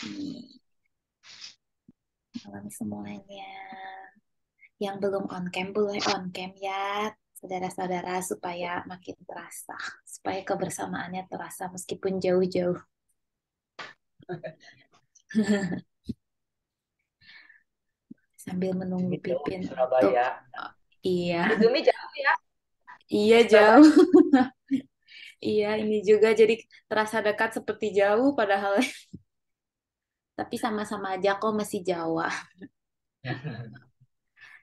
Nih, malam semuanya. Yang belum on cam boleh on cam ya, saudara-saudara, supaya makin terasa, supaya kebersamaannya terasa meskipun jauh-jauh. Sambil menunggu Ini jauh di Pipin untuk, Surabaya. oh, iya, Izumi jauh ya iya di jauh. Surabaya. Iya, ini juga jadi terasa dekat seperti jauh padahal tapi sama-sama aja kok masih Jawa.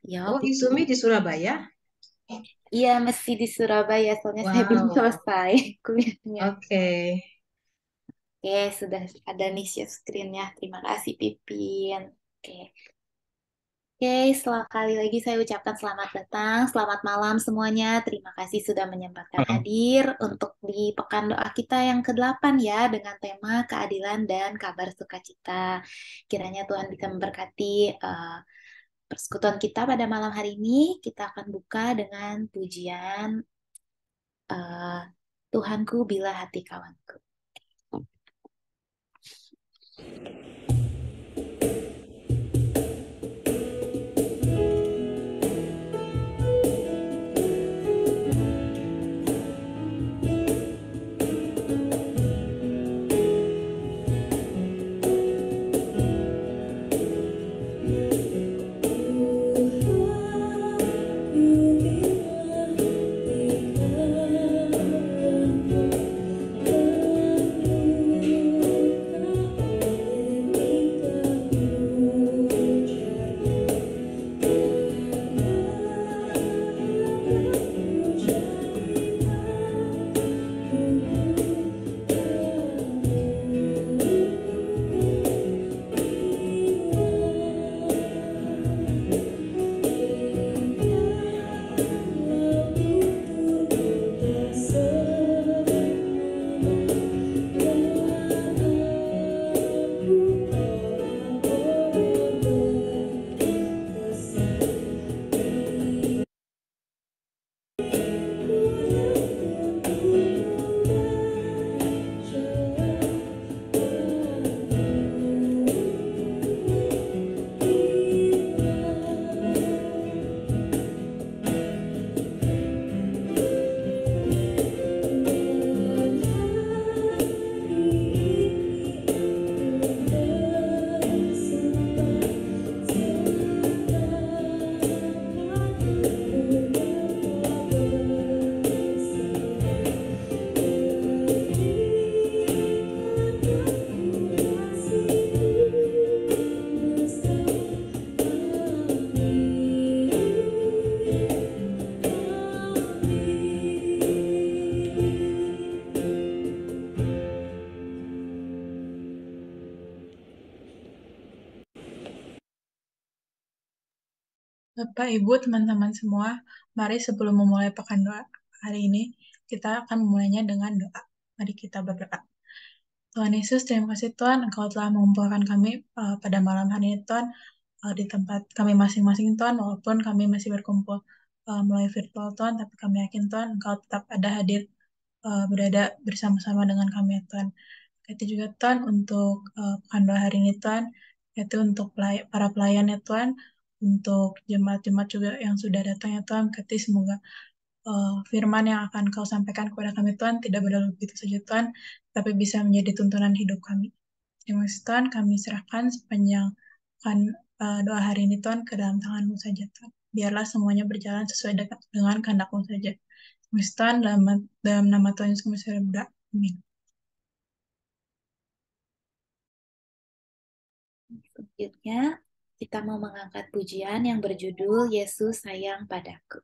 Ya, Oh, Izumi Pipin. di Surabaya? Iya, masih di Surabaya soalnya saya belum Wow, selesai kuliahnya. oke. Oke, sudah ada nih share screen-nya. Terima kasih, Pipin. Oke. Oke, sekali lagi saya ucapkan selamat datang, selamat malam semuanya. Terima kasih sudah menyempatkan hadir untuk di Pekan Doa kita yang ke-8 ya, dengan tema keadilan dan kabar sukacita. Kiranya Tuhan bisa memberkati persekutuan kita pada malam hari ini. Kita akan buka dengan pujian eh, Tuhanku bila hati kawanku. Bapak, Ibu, teman-teman semua, mari sebelum memulai pekan doa hari ini, kita akan memulainya dengan doa. Mari kita berdoa. Tuhan Yesus, terima kasih Tuhan, Engkau telah mengumpulkan kami pada malam hari ini Tuhan, di tempat kami masing-masing Tuhan, walaupun kami masih berkumpul melalui virtual Tuhan, tapi kami yakin Tuhan, Engkau tetap ada hadir, berada bersama-sama dengan kami ya Tuhan. Itu juga Tuhan untuk pekan doa hari ini Tuhan, yaitu untuk para pelayan ya Tuhan, untuk jemaat-jemaat juga yang sudah datang ya Tuhan, berkati semoga firman yang akan Kau sampaikan kepada kami Tuhan tidak berlalu begitu saja Tuhan, tapi bisa menjadi tuntunan hidup kami. Terima kasih Tuhan, kami serahkan sepanjang akan doa hari ini Tuhan ke dalam tangan-Mu saja Tuhan. Biarlah semuanya berjalan sesuai dengan kehendak-Mu saja. Terima kasih Tuhan, dalam nama Tuhan Yesus kami berdoa. Amin. Selanjutnya, kita mau mengangkat pujian yang berjudul Yesus Sayang Padaku.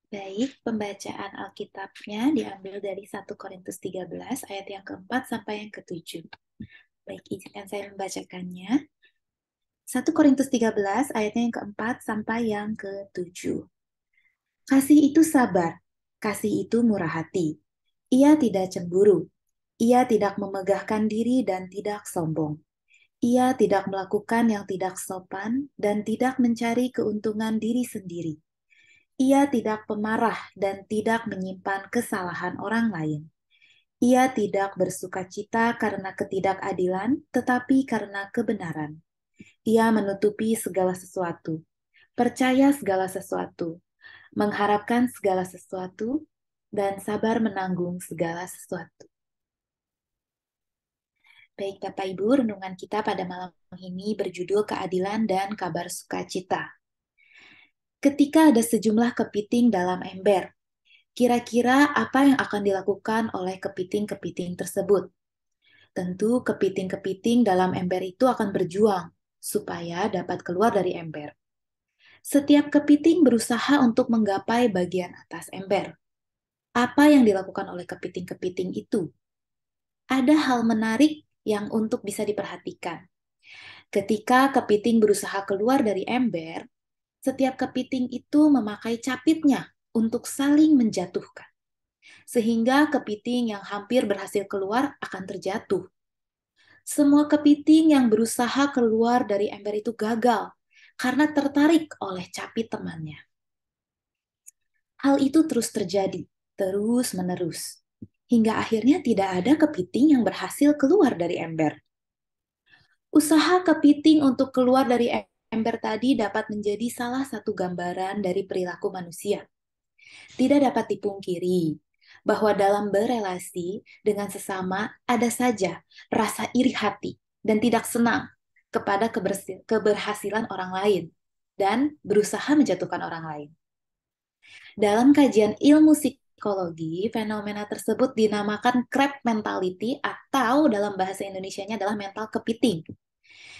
Baik, pembacaan Alkitabnya diambil dari 1 Korintus 13 ayat yang keempat sampai yang ketujuh. Baik, izinkan saya membacakannya. 1 Korintus 13 ayatnya yang keempat sampai yang ketujuh. Kasih itu sabar, kasih itu murah hati. Ia tidak cemburu, ia tidak memegahkan diri dan tidak sombong. Ia tidak melakukan yang tidak sopan dan tidak mencari keuntungan diri sendiri. Ia tidak pemarah dan tidak menyimpan kesalahan orang lain. Ia tidak bersukacita karena ketidakadilan, tetapi karena kebenaran. Ia menutupi segala sesuatu, percaya segala sesuatu, mengharapkan segala sesuatu, dan sabar menanggung segala sesuatu. Baik Bapak Ibu, renungan kita pada malam ini berjudul Keadilan dan Kabar Sukacita. Ketika ada sejumlah kepiting dalam ember, kira-kira apa yang akan dilakukan oleh kepiting-kepiting tersebut? Tentu kepiting-kepiting dalam ember itu akan berjuang supaya dapat keluar dari ember. Setiap kepiting berusaha untuk menggapai bagian atas ember. Apa yang dilakukan oleh kepiting-kepiting itu? Ada hal menarik yang untuk bisa diperhatikan. Ketika kepiting berusaha keluar dari ember, setiap kepiting itu memakai capitnya untuk saling menjatuhkan. Sehingga kepiting yang hampir berhasil keluar akan terjatuh. Semua kepiting yang berusaha keluar dari ember itu gagal karena tertarik oleh capit temannya. Hal itu terus terjadi, terus-menerus, hingga akhirnya tidak ada kepiting yang berhasil keluar dari ember. Usaha kepiting untuk keluar dari ember tadi dapat menjadi salah satu gambaran dari perilaku manusia. Tidak dapat dipungkiri bahwa dalam berelasi dengan sesama ada saja rasa iri hati dan tidak senang kepada keberhasilan orang lain dan berusaha menjatuhkan orang lain. Dalam kajian ilmu psikologi, fenomena tersebut dinamakan crab mentality atau dalam bahasa Indonesianya adalah mental kepiting.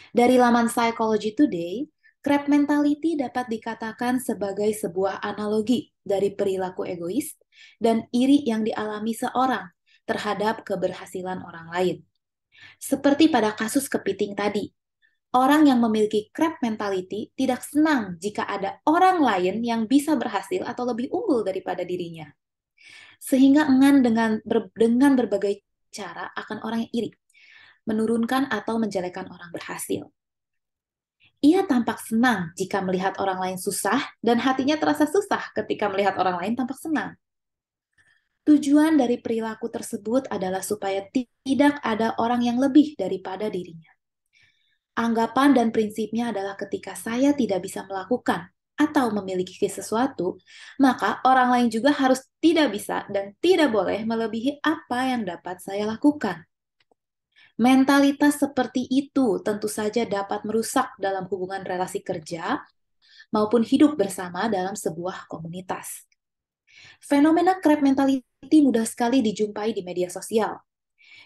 Dari laman Psychology Today, crab mentality dapat dikatakan sebagai sebuah analogi dari perilaku egois dan iri yang dialami seorang terhadap keberhasilan orang lain. Seperti pada kasus kepiting tadi, orang yang memiliki crab mentality tidak senang jika ada orang lain yang bisa berhasil atau lebih unggul daripada dirinya. Sehingga enggan dengan berbagai cara akan orang yang iri, menurunkan atau menjelekan orang berhasil. Ia tampak senang jika melihat orang lain susah dan hatinya terasa susah ketika melihat orang lain tampak senang. Tujuan dari perilaku tersebut adalah supaya tidak ada orang yang lebih daripada dirinya. Anggapan dan prinsipnya adalah ketika saya tidak bisa melakukan atau memiliki sesuatu, maka orang lain juga harus tidak bisa dan tidak boleh melebihi apa yang dapat saya lakukan. Mentalitas seperti itu tentu saja dapat merusak dalam hubungan relasi kerja maupun hidup bersama dalam sebuah komunitas. Fenomena crab mentality mudah sekali dijumpai di media sosial,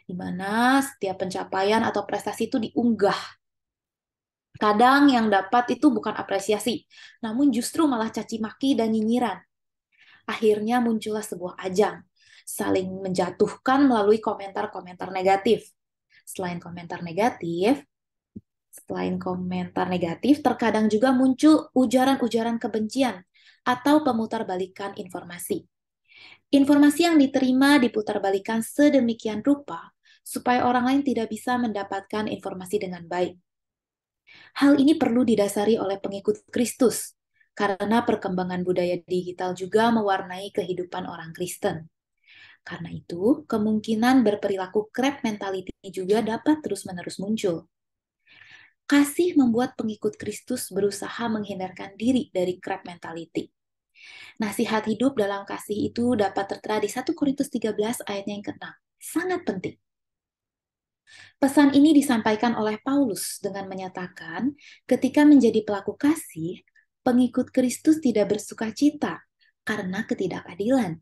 di mana setiap pencapaian atau prestasi itu diunggah. Kadang yang dapat itu bukan apresiasi, namun justru malah caci maki dan nyinyiran. Akhirnya muncullah sebuah ajang, saling menjatuhkan melalui komentar-komentar negatif. Selain komentar negatif, terkadang juga muncul ujaran-ujaran kebencian atau pemutarbalikan informasi. Informasi yang diterima diputarbalikan sedemikian rupa supaya orang lain tidak bisa mendapatkan informasi dengan baik. Hal ini perlu didasari oleh pengikut Kristus, karena perkembangan budaya digital juga mewarnai kehidupan orang Kristen. Karena itu, kemungkinan berperilaku crab mentality juga dapat terus-menerus muncul. Kasih membuat pengikut Kristus berusaha menghindarkan diri dari crab mentality. Nasihat hidup dalam kasih itu dapat tertera di 1 Korintus 13 ayatnya yang ke-6. Sangat penting. Pesan ini disampaikan oleh Paulus dengan menyatakan, ketika menjadi pelaku kasih, pengikut Kristus tidak bersukacita karena ketidakadilan,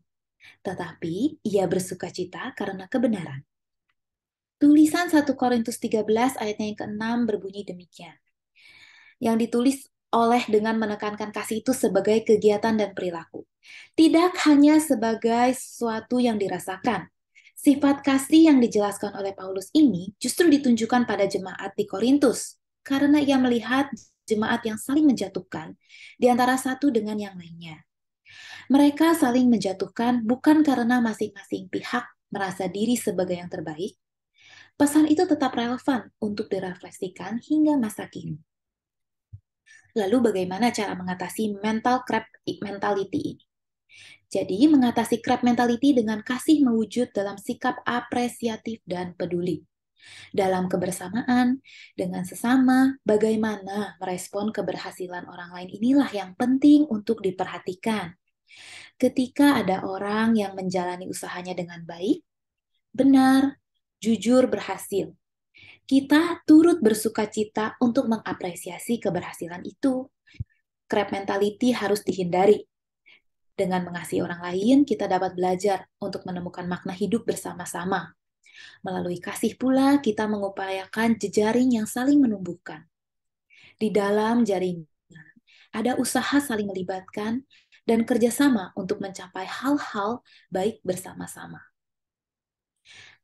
tetapi ia bersukacita karena kebenaran. Tulisan 1 Korintus 13 ayatnya yang ke-6 berbunyi demikian. Yang ditulis oleh dengan menekankan kasih itu sebagai kegiatan dan perilaku. Tidak hanya sebagai sesuatu yang dirasakan. Sifat kasih yang dijelaskan oleh Paulus ini justru ditunjukkan pada jemaat di Korintus karena ia melihat jemaat yang saling menjatuhkan di antara satu dengan yang lainnya. Mereka saling menjatuhkan bukan karena masing-masing pihak merasa diri sebagai yang terbaik. Pesan itu tetap relevan untuk direfleksikan hingga masa kini. Lalu bagaimana cara mengatasi mental crab mentality ini? Jadi mengatasi crab mentality dengan kasih mewujud dalam sikap apresiatif dan peduli. Dalam kebersamaan, dengan sesama, bagaimana merespon keberhasilan orang lain inilah yang penting untuk diperhatikan. Ketika ada orang yang menjalani usahanya dengan baik, benar, jujur berhasil, kita turut bersuka cita untuk mengapresiasi keberhasilan itu. Crab mentality harus dihindari. Dengan mengasihi orang lain, kita dapat belajar untuk menemukan makna hidup bersama-sama. Melalui kasih pula, kita mengupayakan jejaring yang saling menumbuhkan. Di dalam jaringan, ada usaha saling melibatkan dan kerjasama untuk mencapai hal-hal baik bersama-sama.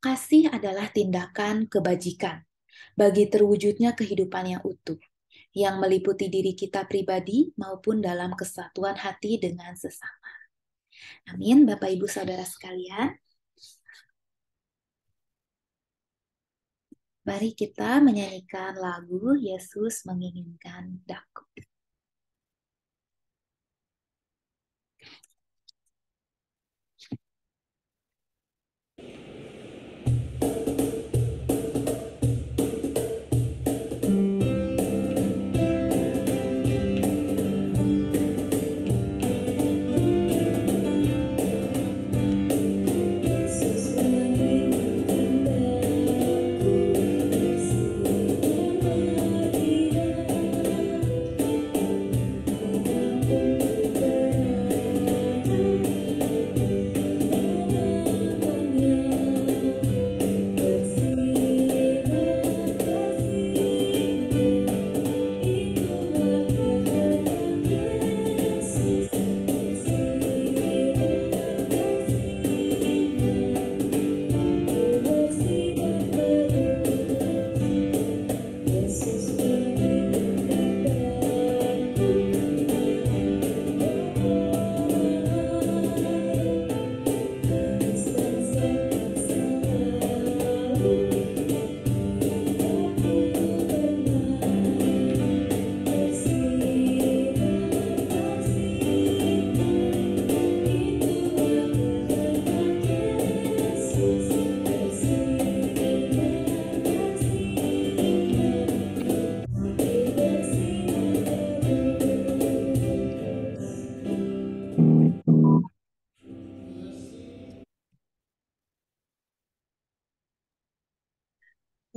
Kasih adalah tindakan kebajikan bagi terwujudnya kehidupan yang utuh, yang meliputi diri kita pribadi maupun dalam kesatuan hati dengan sesama. Amin, Bapak Ibu Saudara sekalian. Mari kita menyanyikan lagu Yesus Menginginkan Daku.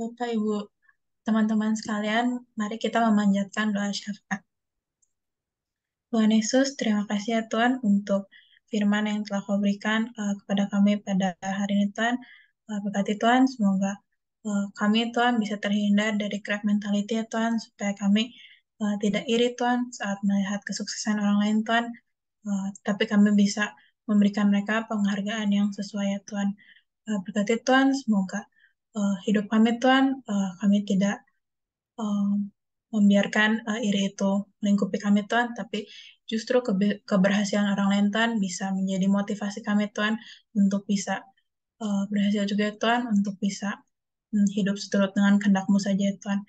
Bapak, Ibu, teman-teman sekalian, mari kita memanjatkan doa syafaat. Tuhan Yesus, terima kasih ya Tuhan untuk firman yang telah Kau berikan kepada kami pada hari ini Tuhan. Berkati Tuhan, semoga kami Tuhan bisa terhindar dari crab mentality ya Tuhan, supaya kami tidak iri Tuhan saat melihat kesuksesan orang lain Tuhan, tapi kami bisa memberikan mereka penghargaan yang sesuai ya Tuhan. Berkati Tuhan, semoga hidup kami Tuhan, kami tidak um, membiarkan iri itu melingkupi kami Tuhan, tapi justru keberhasilan orang lain Tuhan bisa menjadi motivasi kami Tuhan untuk bisa berhasil juga Tuhan, untuk bisa hidup seturut dengan kehendak-Mu saja Tuhan.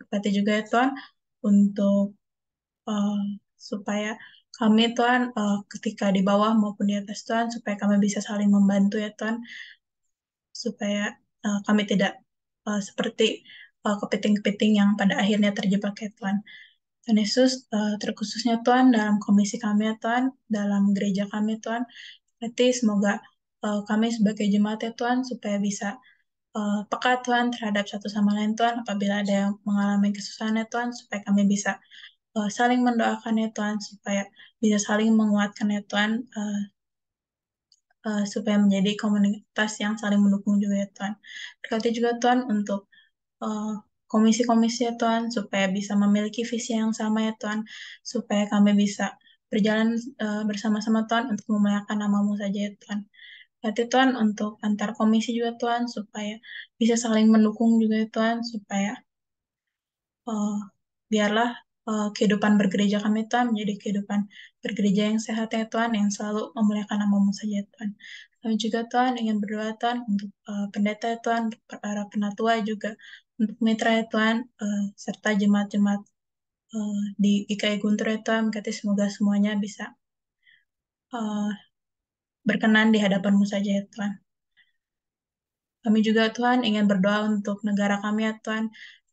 Berkati juga ya Tuhan untuk uh, supaya kami Tuhan ketika di bawah maupun di atas Tuhan, supaya kami bisa saling membantu ya Tuhan, supaya kami tidak seperti kepiting-kepiting yang pada akhirnya terjebak ya Tuhan. Tuhan Yesus, terkhususnya Tuhan dalam komisi kami ya Tuhan, dalam gereja kami Tuhan, berarti semoga kami sebagai jemaat ya Tuhan, supaya bisa peka Tuhan terhadap satu sama lain Tuhan, apabila ada yang mengalami kesusahan ya Tuhan, supaya kami bisa saling mendoakan ya Tuhan, supaya bisa saling menguatkan ya Tuhan, supaya menjadi komunitas yang saling mendukung juga ya Tuhan. Berkati juga Tuhan untuk uh, komisi-komisi ya Tuhan, supaya bisa memiliki visi yang sama ya Tuhan, supaya kami bisa berjalan bersama-sama Tuhan untuk memuliakan namamu saja ya Tuhan. Berarti Tuhan untuk antar komisi juga Tuhan, supaya bisa saling mendukung juga ya Tuhan, supaya eh, biarlah kehidupan bergereja kami Tuhan menjadi kehidupan bergereja yang sehat ya Tuhan, yang selalu memuliakan namamu saja ya Tuhan. Kami juga Tuhan ingin berdoa Tuhan untuk pendeta ya Tuhan, untuk para penatua juga, untuk mitra ya Tuhan, serta jemaat-jemaat di GKI Guntur ya Tuhan, berkati semoga semuanya bisa eh, berkenan di hadapanmu saja ya Tuhan. Kami juga Tuhan ingin berdoa untuk negara kami ya Tuhan,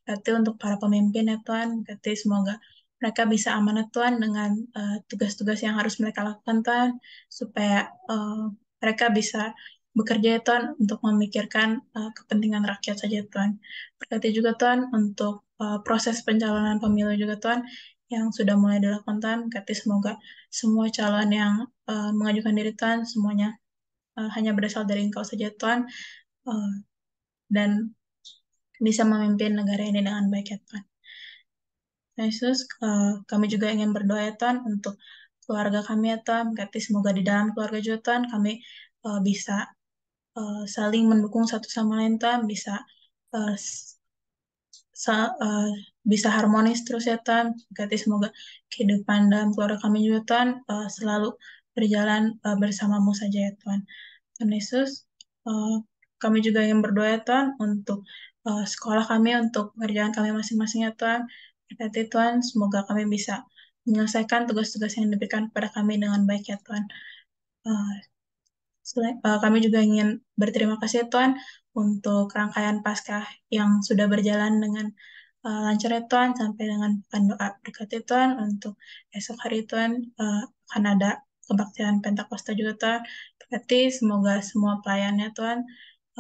berarti untuk para pemimpin ya Tuhan, berarti semoga mereka bisa amanat Tuhan dengan tugas-tugas yang harus mereka lakukan Tuhan, supaya mereka bisa bekerja ya Tuhan untuk memikirkan kepentingan rakyat saja Tuhan. Berarti juga Tuhan untuk proses pencalonan pemilu juga Tuhan yang sudah mulai dilakukan Tuhan, berarti semoga semua calon yang mengajukan diri Tuhan semuanya hanya berasal dari Engkau saja Tuhan, eh, dan bisa memimpin negara ini dengan baik ya Tuhan. Tuhan Yesus, kami juga ingin berdoa ya Tuhan untuk keluarga kami ya Tuhan, berarti semoga di dalam keluarga juga Tuhan kami bisa saling mendukung satu sama lain Tuhan, bisa eh, sa- eh, bisa harmonis terus ya Tuhan, berarti semoga kehidupan dalam keluarga kami juga Tuhan selalu berjalan bersamamu saja ya Tuhan. Tuhan Yesus, eh, kami juga ingin berdoa ya Tuhan untuk sekolah kami, untuk pekerjaan kami masing-masing ya Tuhan. Berkati Tuhan, semoga kami bisa menyelesaikan tugas-tugas yang diberikan kepada kami dengan baik ya Tuhan. Eh, Kami juga ingin berterima kasih ya Tuhan untuk rangkaian Paskah yang sudah berjalan dengan lancar ya Tuhan, sampai dengan pekan doa. Berkati Tuhan untuk esok hari Tuhan akan ada kebaktian Pentakosta juga Tuhan. Berarti semoga semua pelayannya Tuhan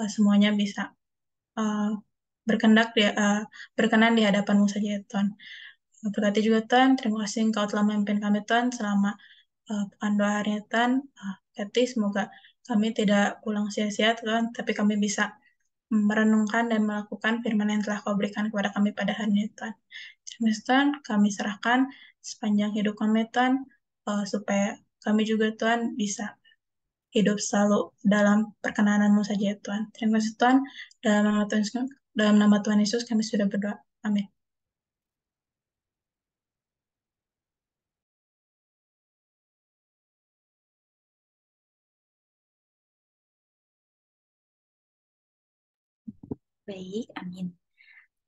semuanya bisa uh, berkendak di, berkenan di hadapanmu saja ya Tuhan. Berkati juga Tuhan, terima kasih Engkau telah memimpin kami Tuhan selama pekan dua hari ya Tuhan. Berkati semoga kami tidak pulang sia-sia Tuhan, tapi kami bisa merenungkan dan melakukan firman yang telah Kau berikan kepada kami pada hari ini Tuhan. Terima kasih Tuhan, kami serahkan sepanjang hidup kami Tuhan, supaya kami juga Tuhan bisa hidup selalu dalam perkenanan-Mu saja ya Tuhan. Terima kasih Tuhan, dalam nama Tuhan Yesus kami sudah berdoa. Amin. Baik, amin.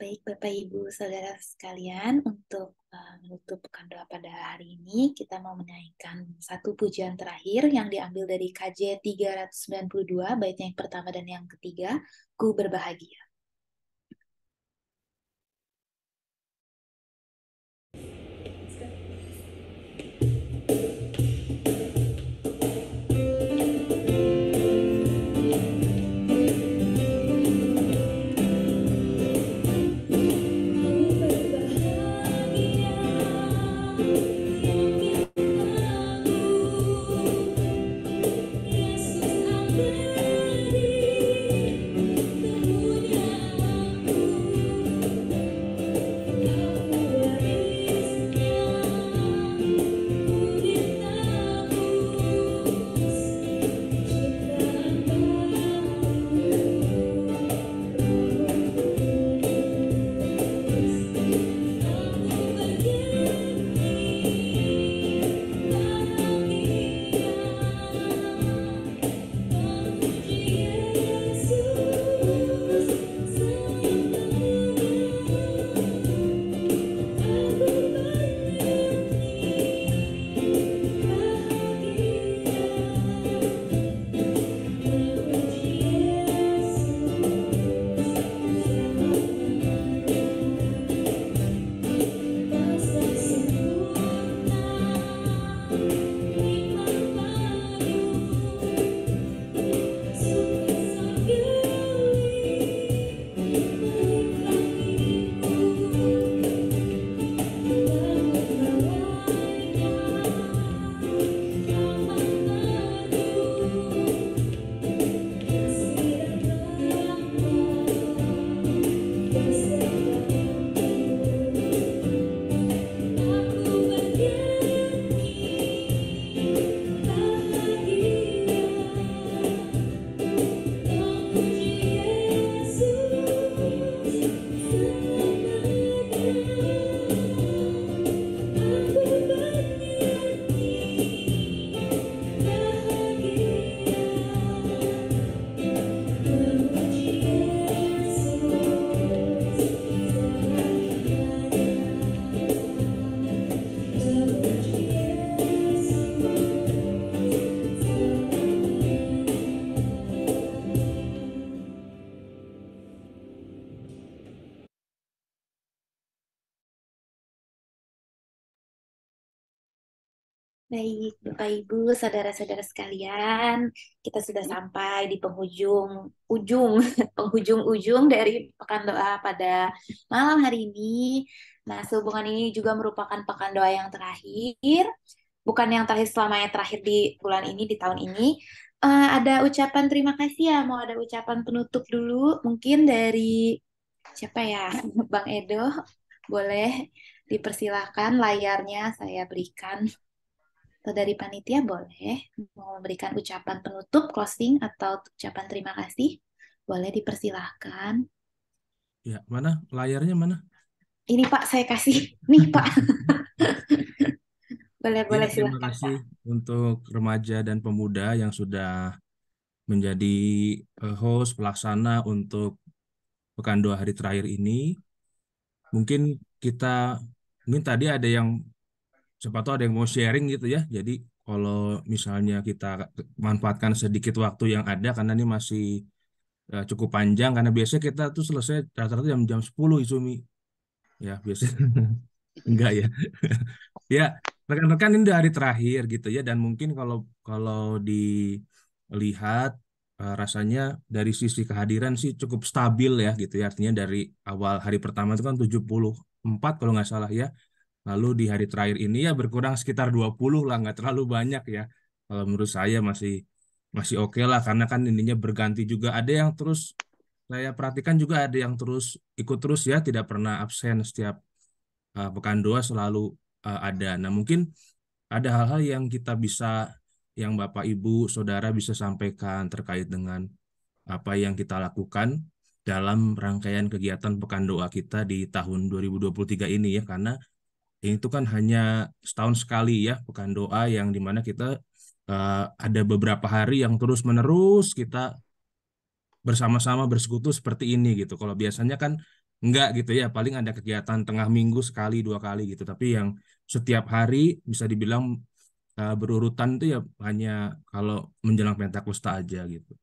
Baik, Bapak Ibu Saudara sekalian, untuk menutup pekan doa pada hari ini, kita mau menaikkan satu pujian terakhir yang diambil dari KJ 392, baitnya yang pertama dan yang ketiga, Ku Berbahagia. Baik, Bapak Ibu, saudara-saudara sekalian, kita sudah sampai di ujung, penghujung dari pekan doa pada malam hari ini. Nah, sehubungan ini juga merupakan pekan doa yang terakhir, bukan yang terakhir selama yang terakhir di bulan ini, di tahun ini. Ada ucapan terima kasih ya, mau ada ucapan penutup dulu, mungkin dari siapa ya, Bang Edo, boleh dipersilahkan layarnya saya berikan. Atau dari panitia boleh mau memberikan ucapan penutup, closing, atau ucapan terima kasih. Boleh dipersilahkan. Ya, mana layarnya mana? Ini Pak, saya kasih. Nih Pak, Ya, boleh-boleh terima silahkan kasih Pak. untuk remaja dan pemuda yang sudah menjadi host pelaksana untuk Pekan Dua hari terakhir ini. Mungkin kita, mungkin tadi ada yang, siapa tahu ada yang mau sharing gitu ya. Jadi kalau misalnya kita manfaatkan sedikit waktu yang ada, karena ini masih cukup panjang, karena biasanya kita tuh selesai rata-rata jam-jam 10 Izumi. Ya, biasanya. Enggak ya. Ya, rekan-rekan ini udah hari terakhir gitu ya, dan mungkin kalau kalau dilihat rasanya dari sisi kehadiran sih cukup stabil ya gitu ya. Artinya dari awal hari pertama itu kan 74 kalau nggak salah ya. Lalu di hari terakhir ini ya berkurang sekitar 20 lah, nggak terlalu banyak ya. Kalau menurut saya masih masih oke lah, karena kan ininya berganti juga. Ada yang terus saya perhatikan juga, ada yang terus ikut terus ya, tidak pernah absen setiap pekan doa selalu ada. Nah, mungkin ada hal-hal yang kita bisa, yang Bapak, Ibu, Saudara bisa sampaikan terkait dengan apa yang kita lakukan dalam rangkaian kegiatan pekan doa kita di tahun 2023 ini ya, karena itu kan hanya setahun sekali ya pekan doa, yang dimana kita ada beberapa hari yang terus-menerus kita bersama-sama bersekutu seperti ini gitu. Kalau biasanya kan enggak gitu ya, paling ada kegiatan tengah minggu sekali dua kali gitu. Tapi yang setiap hari bisa dibilang berurutan itu ya hanya kalau menjelang Pentakosta aja gitu.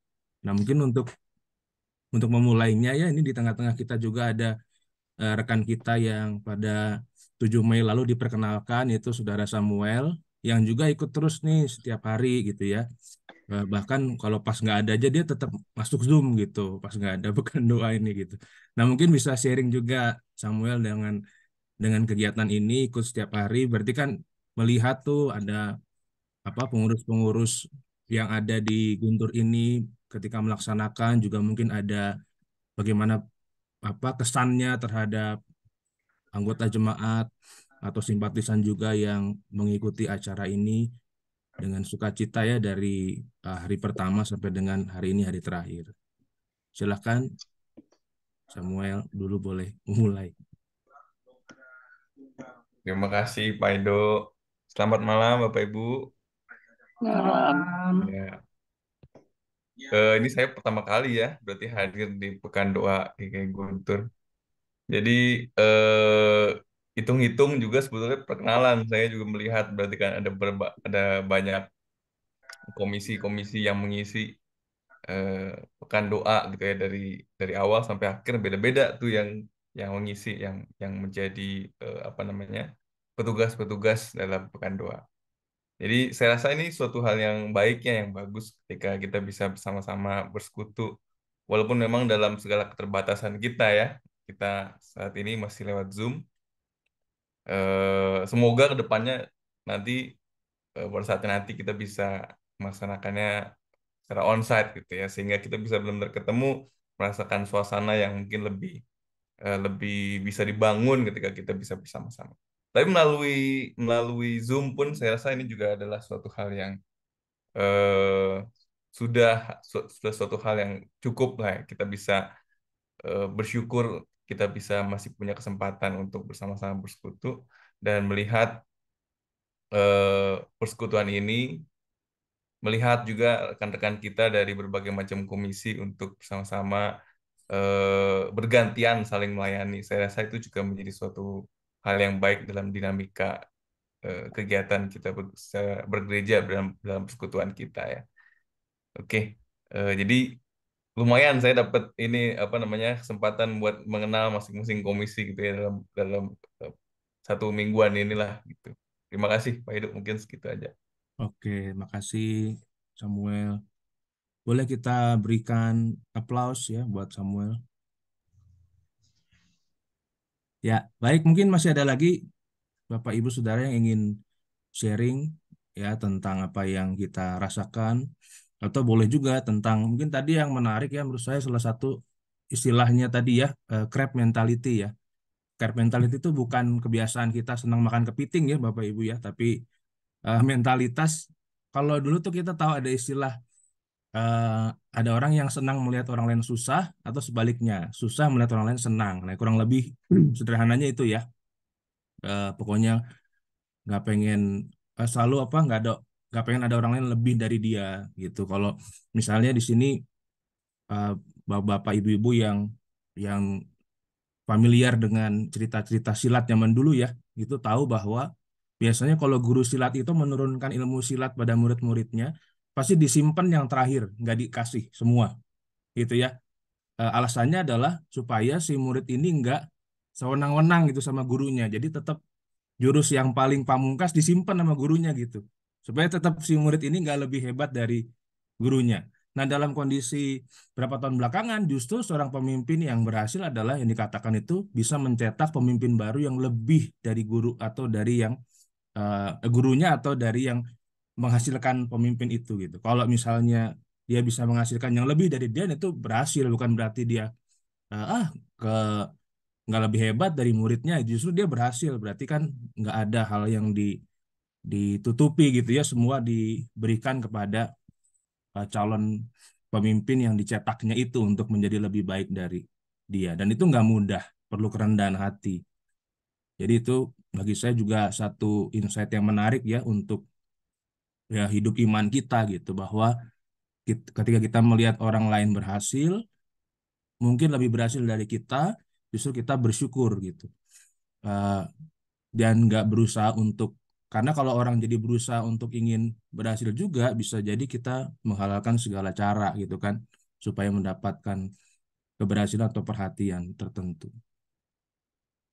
Nah, mungkin untuk memulainya ya, ini di tengah-tengah kita juga ada rekan kita yang pada 7 Mei lalu diperkenalkan, yaitu Saudara Samuel, yang juga ikut terus nih setiap hari gitu ya. Bahkan kalau pas nggak ada aja dia tetap masuk Zoom gitu, pas nggak ada bukan doa ini gitu. Nah, mungkin bisa sharing juga Samuel dengan kegiatan ini, ikut setiap hari, berarti kan melihat tuh ada apa pengurus-pengurus yang ada di Guntur ini ketika melaksanakan, juga mungkin ada bagaimana apa kesannya terhadap anggota jemaat atau simpatisan juga yang mengikuti acara ini dengan sukacita ya, dari hari pertama sampai dengan hari ini hari terakhir. Silahkan Samuel dulu boleh mulai. Terima kasih Pak Edo. Selamat malam Bapak Ibu. Malam. Ya, ini saya pertama kali ya, berarti hadir di Pekan Doa GKI Guntur. Jadi hitung-hitung juga sebetulnya perkenalan saya juga melihat berarti kan ada banyak komisi-komisi yang mengisi eh, Pekan Doa gitu ya, dari awal sampai akhir beda-beda tuh yang mengisi yang menjadi apa namanya petugas-petugas dalam Pekan Doa. Jadi saya rasa ini suatu hal yang baiknya, yang bagus ketika kita bisa bersama-sama bersekutu. Walaupun memang dalam segala keterbatasan kita ya, kita saat ini masih lewat Zoom. Semoga kedepannya nanti pada saatnya nanti kita bisa melaksanakannya secara onsite gitu ya, sehingga kita bisa benar-benar ketemu, merasakan suasana yang mungkin lebih bisa dibangun ketika kita bisa bersama-sama. Tapi melalui melalui Zoom pun saya rasa ini juga adalah suatu hal yang eh, sudah sudah suatu hal yang cukup lah ya. Kita bisa bersyukur kita bisa masih punya kesempatan untuk bersama-sama bersekutu dan melihat persekutuan ini, melihat juga rekan-rekan kita dari berbagai macam komisi untuk bersama-sama bergantian saling melayani. Saya rasa itu juga menjadi suatu hal yang baik dalam dinamika kegiatan kita bergereja dalam dalam persekutuan kita ya. Oke, jadi lumayan saya dapat ini apa namanya kesempatan buat mengenal masing-masing komisi gitu ya dalam dalam eh, satu mingguan inilah gitu. Terima kasih Pak Hidup, mungkin segitu aja. Oke, makasih Samuel. Boleh kita berikan aplaus ya buat Samuel. Ya, baik, mungkin masih ada lagi Bapak Ibu Saudara yang ingin sharing ya tentang apa yang kita rasakan, atau boleh juga tentang mungkin tadi yang menarik ya menurut saya salah satu istilahnya tadi ya, crab mentality ya. Crab mentality itu bukan kebiasaan kita senang makan kepiting ya Bapak Ibu ya, tapi mentalitas. Kalau dulu tuh kita tahu ada istilah, eh, ada orang yang senang melihat orang lain susah, atau sebaliknya susah melihat orang lain senang. Nah, kurang lebih sederhananya itu ya. Pokoknya nggak pengen, selalu apa, nggak pengen ada orang lain lebih dari dia gitu. Kalau misalnya di sini, eh, bapak ibu-ibu yang familiar dengan cerita-cerita silat zaman dulu ya, itu tahu bahwa biasanya kalau guru silat itu menurunkan ilmu silat pada murid-muridnya, pasti disimpan yang terakhir, nggak dikasih semua gitu ya. Alasannya adalah supaya si murid ini nggak sewenang-wenang gitu sama gurunya. Jadi tetap jurus yang paling pamungkas disimpan sama gurunya gitu. Supaya tetap si murid ini nggak lebih hebat dari gurunya. Nah, dalam kondisi berapa tahun belakangan, justru seorang pemimpin yang berhasil adalah yang dikatakan itu bisa mencetak pemimpin baru yang lebih dari guru, atau dari yang gurunya, atau dari yang menghasilkan pemimpin itu gitu. Kalau misalnya dia bisa menghasilkan yang lebih dari dia, itu berhasil, bukan berarti dia eh, ah ke nggak lebih hebat dari muridnya, justru dia berhasil. Berarti kan nggak ada hal yang ditutupi gitu ya, semua diberikan kepada calon pemimpin yang dicetaknya itu untuk menjadi lebih baik dari dia. Dan itu nggak mudah, perlu kerendahan hati. Jadi itu bagi saya juga satu insight yang menarik ya untuk ya hidup iman kita gitu, bahwa ketika kita melihat orang lain berhasil, mungkin lebih berhasil dari kita, justru kita bersyukur gitu. Eh, dan nggak berusaha untuk, karena kalau orang jadi berusaha untuk ingin berhasil juga, bisa jadi kita menghalalkan segala cara gitu kan, supaya mendapatkan keberhasilan atau perhatian tertentu.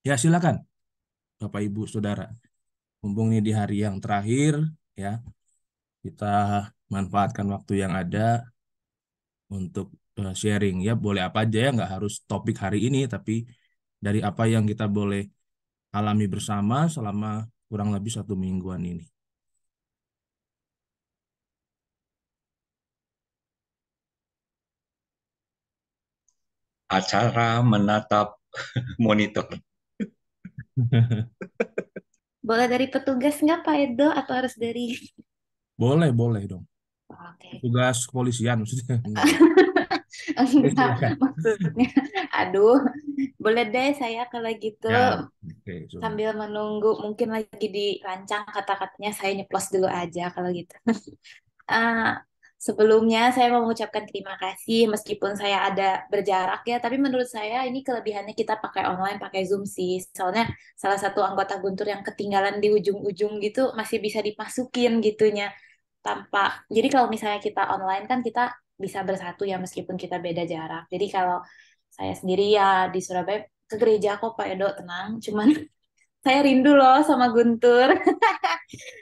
Ya, silakan Bapak Ibu Saudara, mumpung ini di hari yang terakhir ya, kita manfaatkan waktu yang ada untuk sharing ya. Boleh apa aja ya, nggak harus topik hari ini, tapi dari apa yang kita boleh alami bersama selama kurang lebih 1 mingguan ini. Acara menatap monitor. Boleh dari petugas nggak Pak Edo atau harus dari... Boleh, boleh dong. Oke. Tugas kepolisian maksudnya. Enggak. Enggak, Silakan. maksudnya. Aduh, boleh deh saya kalau gitu Ya, oke, sudah. sambil menunggu mungkin lagi dirancang kata-katanya saya nyeplos dulu aja kalau gitu. Ah, Sebelumnya saya mau mengucapkan terima kasih meskipun saya ada berjarak ya, tapi menurut saya ini kelebihannya kita pakai online, pakai Zoom sih. Soalnya salah satu anggota Guntur yang ketinggalan di ujung-ujung gitu masih bisa dimasukin gitunya tanpa. Jadi kalau misalnya kita online kan kita bisa bersatu ya meskipun kita beda jarak. Jadi kalau saya sendiri ya di Surabaya ke gereja kok Pak Edo tenang, cuman saya rindu loh sama Guntur.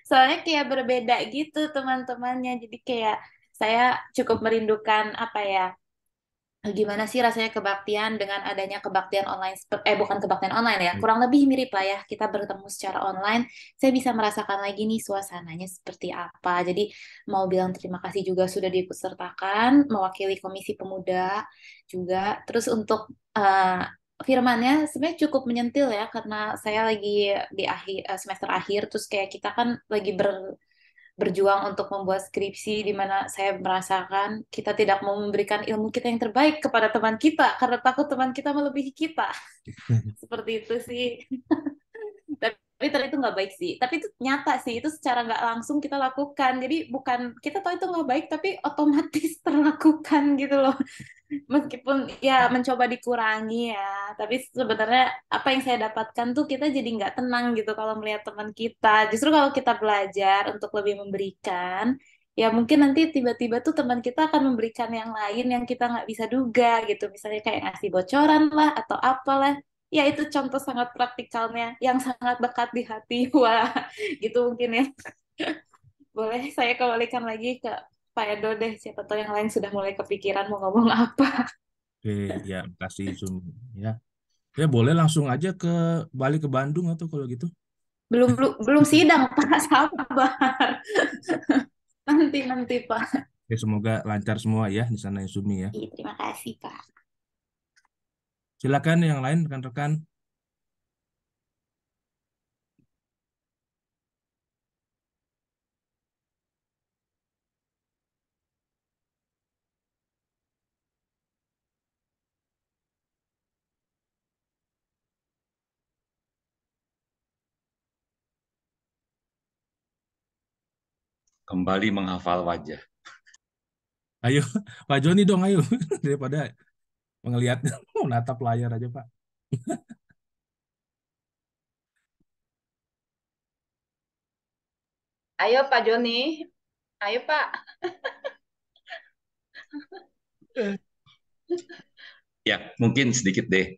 Soalnya kayak berbeda gitu teman-temannya. Jadi kayak saya cukup merindukan apa ya? Gimana sih rasanya kebaktian dengan adanya kebaktian online? Bukan kebaktian online ya. Kurang lebih mirip lah ya. Kita bertemu secara online. Saya bisa merasakan lagi nih suasananya seperti apa. Jadi mau bilang terima kasih juga sudah diikut sertakan, mewakili Komisi Pemuda juga. Terus untuk uh, firmannya sebenarnya cukup menyentil ya karena saya lagi di akhir semester akhir terus kayak kita kan lagi berjuang untuk membuat skripsi di mana saya merasakan kita tidak mau memberikan ilmu kita yang terbaik kepada teman kita karena takut teman kita melebihi kita. Seperti itu sih. Tapi ternyata itu nggak baik sih. Tapi itu nyata sih, itu secara nggak langsung kita lakukan. Jadi bukan kita tahu itu nggak baik, tapi otomatis terlakukan gitu loh. Meskipun ya mencoba dikurangi ya, tapi sebenarnya apa yang saya dapatkan tuh kita jadi nggak tenang gitu kalau melihat teman kita. Justru kalau kita belajar untuk lebih memberikan, ya mungkin nanti tiba-tiba tuh teman kita akan memberikan yang lain yang kita nggak bisa duga gitu. Misalnya kayak ngasih bocoran lah atau apalah. ya itu contoh sangat praktikalnya yang sangat dekat di hati. Wah, gitu mungkin ya. Boleh saya kembalikan lagi ke Pak Edo deh. Siapa tahu yang lain sudah mulai kepikiran mau ngomong apa. Oke, ya kasih Zoom ya. Ya boleh langsung aja balik ke Bandung atau kalau gitu. Belum belum belum sidang, Pak. Sabar. Nanti Pak. Ya semoga lancar semua ya di sana ya Sumi ya. Ih, terima kasih Pak. Silakan yang lain rekan-rekan. Kembali menghafal wajah. Ayo, Pak Joni dong, ayo. Daripada ngelihat menatap layar aja, Pak. Ayo Pak Joni, ayo Pak. Ya, mungkin sedikit deh.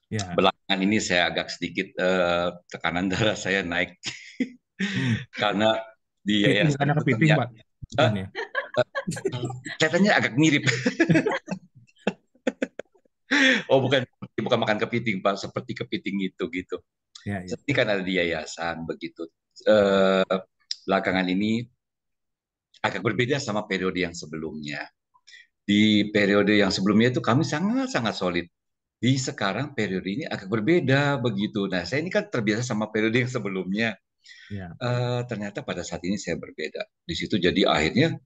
Ya. Belakangan ini saya agak sedikit tekanan darah saya naik Hmm. karena di Kepiting, yayasan karena kepiting, bekerja. Pak. Bukan ya? Kelihatannya agak mirip. Oh, bukan bukan makan kepiting, Pak, seperti kepiting itu gitu. Ya, ya. Jadi kan ada di yayasan begitu. Eh, Belakangan ini agak berbeda sama periode yang sebelumnya. Di periode yang sebelumnya itu kami sangat-sangat solid. Di sekarang periode ini agak berbeda begitu. Nah, saya ini kan terbiasa sama periode yang sebelumnya. Ya. Ternyata pada saat ini saya berbeda. Di situ jadi akhirnya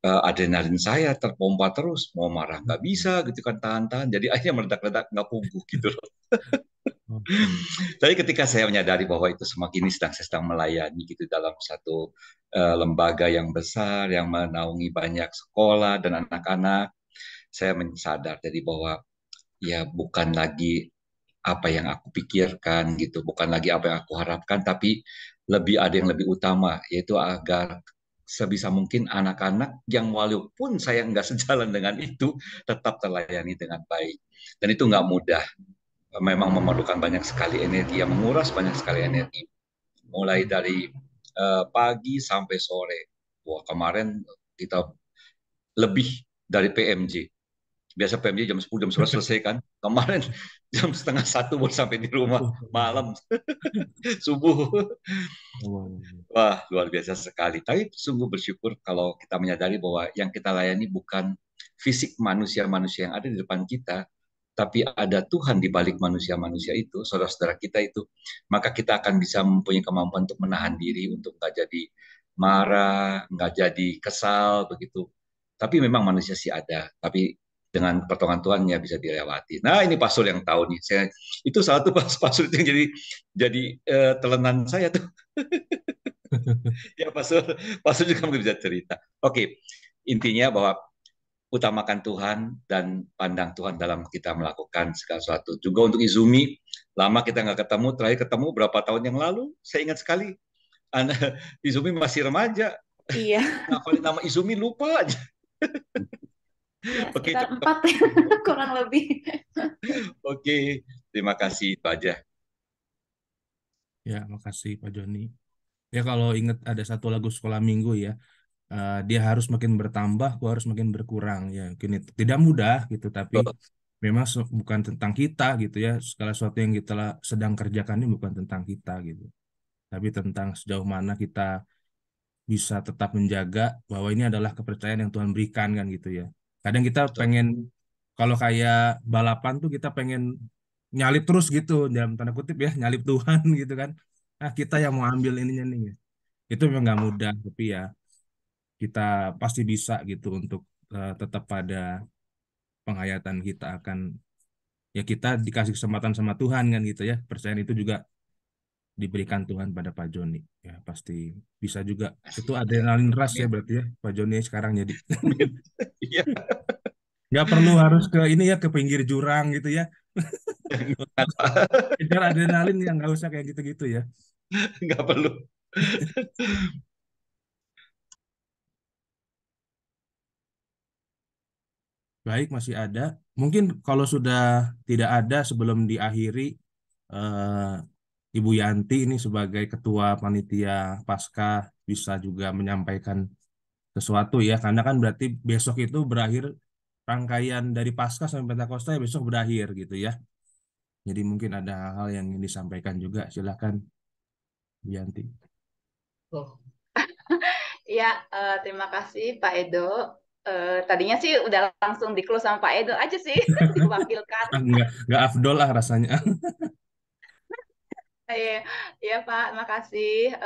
adrenalin saya terpompa terus. Mau marah nggak bisa gitu kan, tahan-tahan. Jadi akhirnya meledak-ledak nggak puguh gitu loh. Oke. Tapi ketika saya menyadari bahwa itu semakin ini saya sedang melayani gitu dalam satu lembaga yang besar yang menaungi banyak sekolah dan anak-anak, saya mensadar jadi bahwa ya bukan lagi apa yang aku pikirkan gitu, bukan lagi apa yang aku harapkan, tapi lebih ada yang lebih utama, yaitu agar sebisa mungkin anak-anak yang walaupun saya nggak sejalan dengan itu, tetap terlayani dengan baik. Dan itu nggak mudah, memang memerlukan banyak sekali energi, yang menguras banyak sekali energi. Mulai dari pagi sampai sore. Wah, kemarin kita lebih dari PMJ. Biasa PMJ jam 10, jam 11 selesai kan. Kemarin jam setengah satu baru sampai di rumah. Malam, subuh. Wow. Wah, luar biasa sekali. Tapi sungguh bersyukur kalau kita menyadari bahwa yang kita layani bukan fisik manusia-manusia yang ada di depan kita, tapi ada Tuhan di balik manusia-manusia itu, saudara-saudara kita itu. Maka kita akan bisa mempunyai kemampuan untuk menahan diri, untuk nggak jadi marah, nggak jadi kesal, begitu. Tapi memang manusia sih ada, tapi dengan pertolongan Tuhan ya bisa dilewati. Nah, ini pastor yang tahu nih. Itu salah satu pastor yang jadi telenan saya tuh. Ya, pastor juga mungkin bisa cerita. Oke, intinya bahwa utamakan Tuhan dan pandang Tuhan dalam kita melakukan segala sesuatu. Juga untuk Izumi, lama kita nggak ketemu, terakhir ketemu berapa tahun yang lalu, saya ingat sekali. Izumi masih remaja. Iya, Ngapalin nama Izumi lupa aja. ya Oke, sekitar 4 kurang lebih. oke, terima kasih Pak aja. Ya, makasih Pak Joni. Ya kalau ingat ada satu lagu sekolah minggu ya, dia harus makin bertambah, aku harus makin berkurang. Ya, mungkin itu tidak mudah gitu, tapi memang bukan tentang kita gitu ya. Segala sesuatu yang kita sedang kerjakan ini bukan tentang kita gitu, tapi tentang sejauh mana kita bisa tetap menjaga bahwa ini adalah kepercayaan yang Tuhan berikan kan gitu ya. Kadang kita Betul. pengen kalau kayak balapan tuh kita pengen nyalip terus gitu dalam tanda kutip ya, nyalip Tuhan gitu kan. Nah, kita yang mau ambil ininya nih. Itu memang nggak mudah, tapi ya kita pasti bisa gitu untuk tetap pada penghayatan kita akan ya kita dikasih kesempatan sama Tuhan kan gitu ya. Percayaan itu juga diberikan Tuhan pada Pak Joni. Ya pasti bisa juga. Kasih. Itu adrenalin rush ya Amin. berarti ya Pak Joni sekarang jadi. Amin. Iya. Nggak perlu harus ke ini ya ke pinggir jurang gitu ya. Kejar adrenalin yang nggak usah kayak gitu-gitu ya. Nggak perlu. Baik, masih ada. Mungkin kalau sudah tidak ada sebelum diakhiri, eh, Ibu Yanti ini sebagai ketua panitia Paskah bisa juga menyampaikan sesuatu ya, karena kan berarti besok itu berakhir rangkaian dari Paskah sampai Pentakosta ya, besok berakhir gitu ya. Jadi mungkin ada hal-hal yang ingin disampaikan juga, silakan Bu Yanti. Oh. Ya, terima kasih Pak Edo. Tadinya sih udah langsung di-close sama Pak Edo aja sih, diwakilkan. Nggak afdol lah rasanya. Iya, iya Pak, terima kasih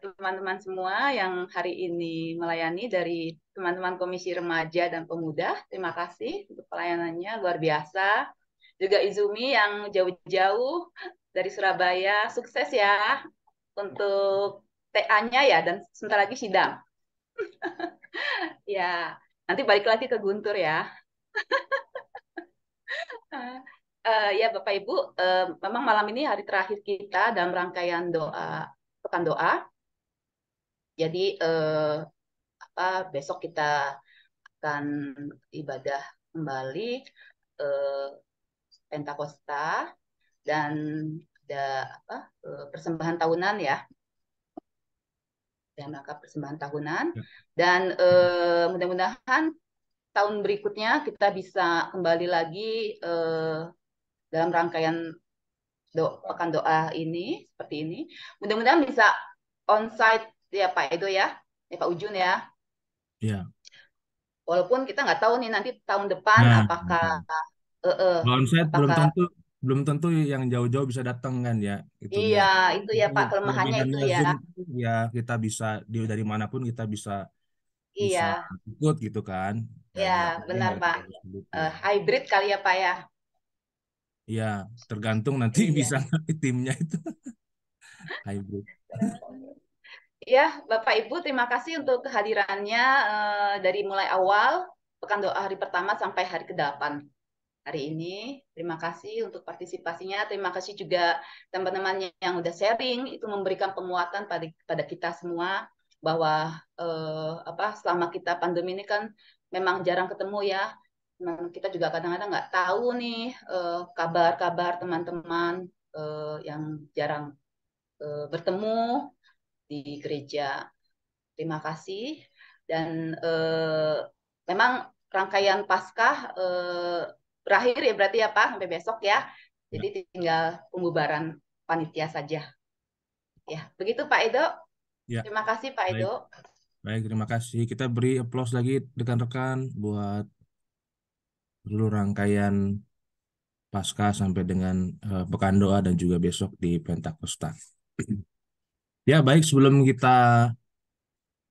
teman-teman semua yang hari ini melayani dari teman-teman Komisi Remaja dan Pemuda. Terima kasih untuk pelayanannya, luar biasa. Juga Izumi yang jauh-jauh dari Surabaya, sukses ya untuk TA-nya ya, dan sebentar lagi sidang. Ya, nanti balik lagi ke Guntur ya. Ya Bapak Ibu, memang malam ini hari terakhir kita dalam rangkaian doa, pekan doa. Jadi besok kita akan ibadah kembali eh, Pentakosta dan ada persembahan tahunan ya, dan rangka persembahan tahunan, dan mudah-mudahan tahun berikutnya kita bisa kembali lagi dalam rangkaian pekan doa ini seperti ini. Mudah-mudahan bisa onsite ya Pak Edo ya Pak Ujun ya. Ya. Walaupun kita nggak tahu nih nanti tahun depan Nah, apakah kalau onsite apakah belum tentu yang jauh-jauh bisa datang kan ya itunya. iya itu ya Jadi Pak, kelemahannya itu kelebihannya ya. Zoom itu ya kita bisa dari manapun kita bisa bisa Iya, ikut gitu kan. Dan ya nggak penting benar dari Pak. tersebut ya. Hybrid kali ya Pak ya. Ya, tergantung nanti Iya. bisa nggak timnya itu hybrid. Ya, Bapak Ibu, terima kasih untuk kehadirannya dari mulai awal pekan doa hari pertama sampai hari ke-8 hari ini. Terima kasih untuk partisipasinya. Terima kasih juga teman-teman yang udah sharing, itu memberikan penguatan pada kita semua bahwa selama kita pandemi ini kan memang jarang ketemu ya. Kita juga kadang-kadang nggak tahu nih kabar-kabar teman-teman yang jarang bertemu di gereja. Terima kasih. Dan memang rangkaian Paskah berakhir ya berarti ya Pak sampai besok ya. Jadi Ya. tinggal pembubaran panitia saja. Ya, begitu Pak Edo. Ya, Terima kasih Pak baik. Edo. Baik, terima kasih. Kita beri applause lagi rekan-rekan buat seluruh rangkaian Paskah sampai dengan pekan doa dan juga besok di Pentakosta. Ya, baik, sebelum kita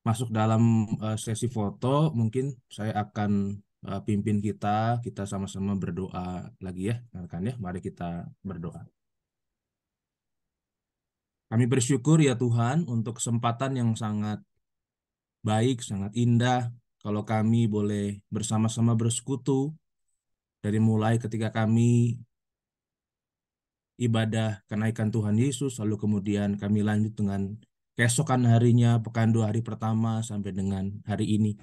masuk dalam sesi foto, mungkin saya akan pimpin kita sama-sama berdoa lagi ya, rekan ya. Mari kita berdoa. Kami bersyukur ya Tuhan untuk kesempatan yang sangat baik, sangat indah kalau kami boleh bersama-sama bersekutu dari mulai ketika kami ibadah kenaikan Tuhan Yesus, lalu kemudian kami lanjut dengan keesokan harinya, pekan doa hari pertama sampai dengan hari ini.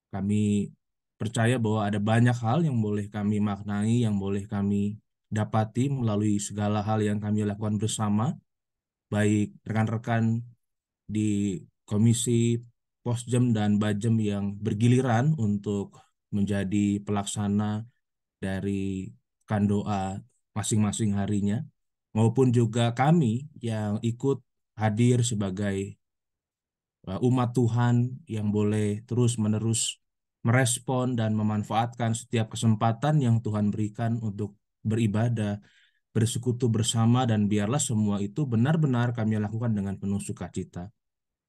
Kami percaya bahwa ada banyak hal yang boleh kami maknai, yang boleh kami dapati melalui segala hal yang kami lakukan bersama, baik rekan-rekan di Komisi Posjem dan Bajem yang bergiliran untuk menjadi pelaksana dari pekan doa masing-masing harinya, maupun juga kami yang ikut hadir sebagai umat Tuhan yang boleh terus-menerus merespon dan memanfaatkan setiap kesempatan yang Tuhan berikan untuk beribadah, bersekutu bersama, dan biarlah semua itu benar-benar kami lakukan dengan penuh sukacita.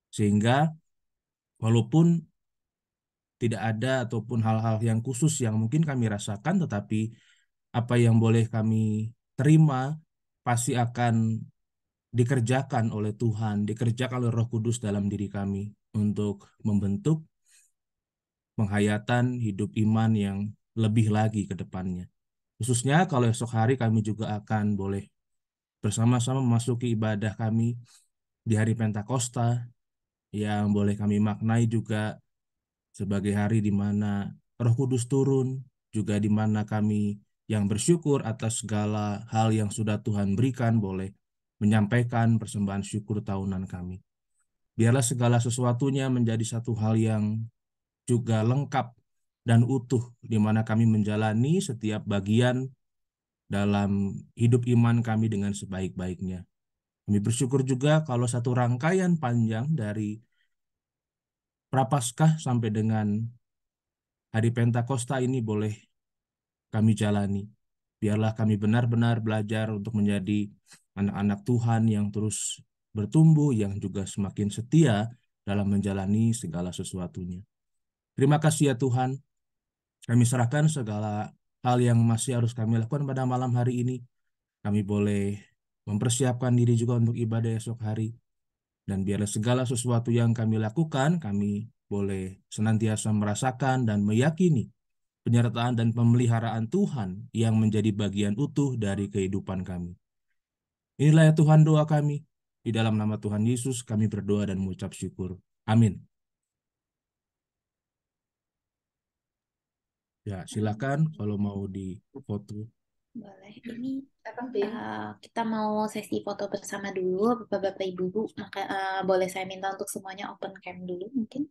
Sehingga walaupun tidak ada ataupun hal-hal yang khusus yang mungkin kami rasakan, tetapi apa yang boleh kami terima pasti akan dikerjakan oleh Tuhan, dikerjakan oleh Roh Kudus dalam diri kami untuk membentuk penghayatan hidup iman yang lebih lagi ke depannya. Khususnya kalau esok hari kami juga akan boleh bersama-sama memasuki ibadah kami di hari Pentakosta yang boleh kami maknai juga sebagai hari di mana Roh Kudus turun, juga di mana kami yang bersyukur atas segala hal yang sudah Tuhan berikan, boleh menyampaikan persembahan syukur tahunan kami. Biarlah segala sesuatunya menjadi satu hal yang juga lengkap dan utuh, di mana kami menjalani setiap bagian dalam hidup iman kami dengan sebaik-baiknya. Kami bersyukur juga kalau satu rangkaian panjang dari Prapaskah sampai dengan hari Pentakosta ini boleh kami jalani. Biarlah kami benar-benar belajar untuk menjadi anak-anak Tuhan yang terus bertumbuh, yang juga semakin setia dalam menjalani segala sesuatunya. Terima kasih ya Tuhan, kami serahkan segala hal yang masih harus kami lakukan pada malam hari ini. Kami boleh mempersiapkan diri juga untuk ibadah esok hari. Dan biarlah segala sesuatu yang kami lakukan, kami boleh senantiasa merasakan dan meyakini penyertaan dan pemeliharaan Tuhan yang menjadi bagian utuh dari kehidupan kami. Inilah ya Tuhan doa kami. Di dalam nama Tuhan Yesus kami berdoa dan mengucap syukur. Amin. Ya, silakan kalau mau difoto. Boleh. Ini Penting. kita mau sesi foto bersama dulu, Bapak-Bapak Ibu. Maka boleh saya minta untuk semuanya open cam dulu mungkin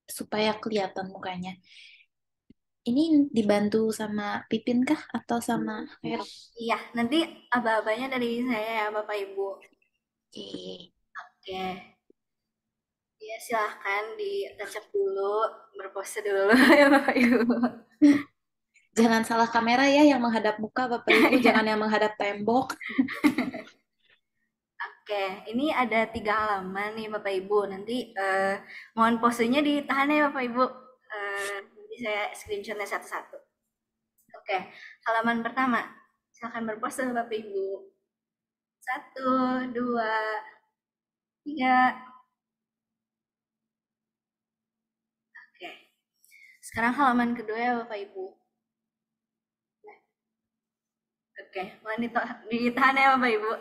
supaya kelihatan mukanya. Ini dibantu sama Pipin kah atau sama Vera? Iya, nanti aba-abanya dari saya ya Bapak Ibu. Oke. Oke. Ya silahkan ditacap dulu, berpose dulu ya Bapak Ibu. Jangan salah kamera ya, yang menghadap muka Bapak Ibu, jangan yang menghadap tembok. Oke, ini ada 3 halaman nih Bapak Ibu. Nanti mohon posenya ditahan ya Bapak Ibu. Nanti saya screenshotnya satu-satu. Oke, halaman pertama. Silahkan berpose Bapak Ibu. 1, 2, 3. Oke. Sekarang halaman kedua ya Bapak Ibu. Oke, mohon ditahan ya Bapak Ibu.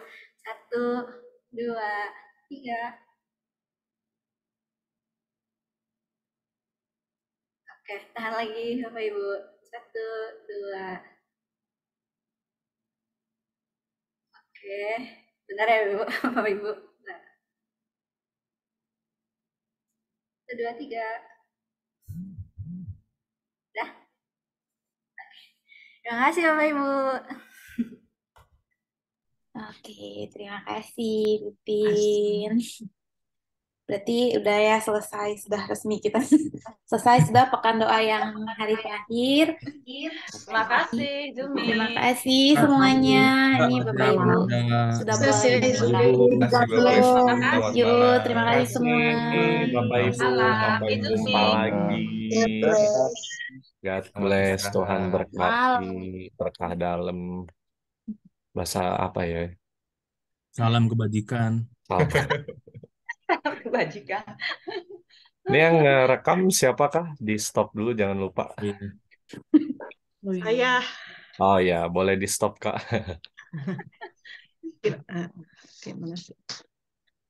1, 2, 3. Oke, tahan lagi Bapak Ibu. 1, 2. Oke, bentar ya Bapak Ibu. 1, 2, 3. Dah. Terima kasih Bapak Ibu. Oke, terima kasih Pipin. Berarti udah ya selesai, sudah resmi kita selesai sudah pekan doa yang hari terakhir. Terima kasih, Jumi. Terima kasih semuanya. Ini Bapak Ibu sudah boleh pulang. Terima kasih Bapak Ibu. Terima kasih semua. Bapak Ibu, sampai jumpa lagi. God bless, Tuhan berkati, berkah dalam. Bahasa apa ya? Salam kebajikan. Salam. Kebajikan. Ini yang rekam siapakah? Di stop dulu, jangan lupa. Iya. Saya. Oh ya, boleh di stop Kak. Gimana sih?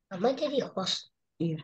Mama jadi host. Iya.